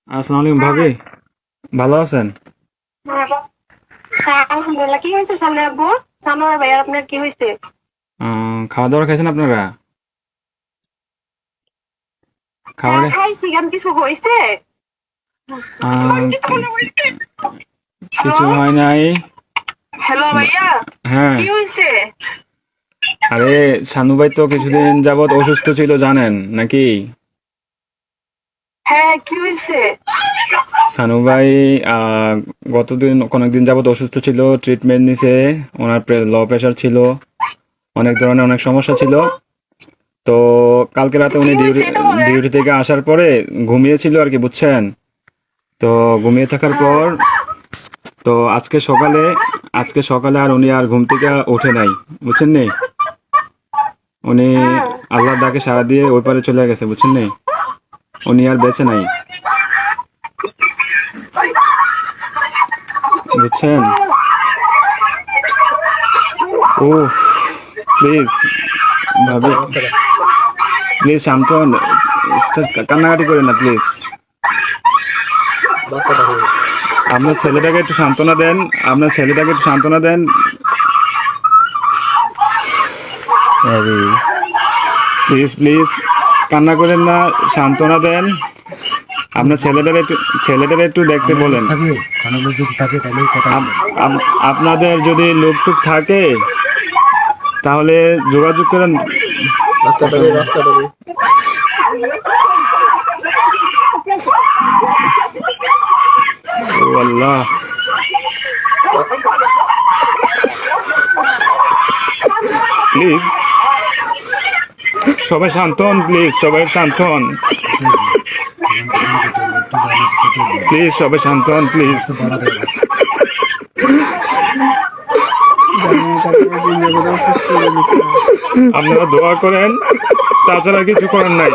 আসসালামু আলাইকুম ভাবি, ভালো আছেন? হ্যাঁ, আলহামদুলিল্লাহ। কি হয়েছে সামনে আব্বু? সানোয়ার ভাই, আর আপনার কি হয়েছে? খাওয়া দাওয়া খাইছেন আপনারা? হ্যাঁ, খাবারে খাইছি। কেন, কিছু হয়েছে? কি- কিছু হয় নাই। হ্যালো ভাইয়া, হ্যাঁ, কি হয়েছে? আরে শানু ভাই তো কিছুদিন যাবত অসুস্থ ছিল জানেন নাকি? হ্যাঁ, কি হয়েছে? শানু ভাই অনেকদিন যাবত অসুস্থ ছিল, ট্রিটমেন্ট নিছে। ওনার লো প্রেশার ছিল, অনেক ধরনের অনেক সমস্যা ছিল। তো কালকে রাতে কি উনি হয়েছে এটা বলেন। ডিউটি থেকে আসার পরে ঘুমিয়েছিল আর কি, বুঝছেন? তো ঘুমিয়ে থাকার হ্যাঁ, পর তো আজকে সকালে আর উনি আর ঘুম থেকে ওঠে নাই, বুঝছেন নি? উনি হ্যাঁ। আল্লাহর ডাকে সাড়া দিয়ে ওই পারে চলে গেছে, বুঝছেন নি? উনি আর বেঁচে নাই, বুঝছেন? ও প্লিজ ভাবি, প্লিজ শান্ত হন, কান্নাকাটি করেন না প্লিজ। আপনার ছেলেটাকে একটু সান্ত্বনা দেন, আপনার ছেলেটাকে একটু সান্ত্বনা দেন। প্লিজ প্লিজ কান্না করেন না, সান্ত্বনা দেন। আপনার ছেলেটার একটু দেখতে বলেন। থাকে কোনো লোক থাকে তাহলে কথা আপ- আপনাদের যদি লোকটুক থাকে তাহলে যোগাযোগ করেন। বাচ্চাটাকে ও আল্লাহ, প্লিজ সবাই শান্ত হন, প্লিজ সবাই শান্ত হন, প্লিজ সবাই শান্ত হন, প্লিজ। আপনারা দোয়া করেন, তাছাড়া কিছু করার নাই।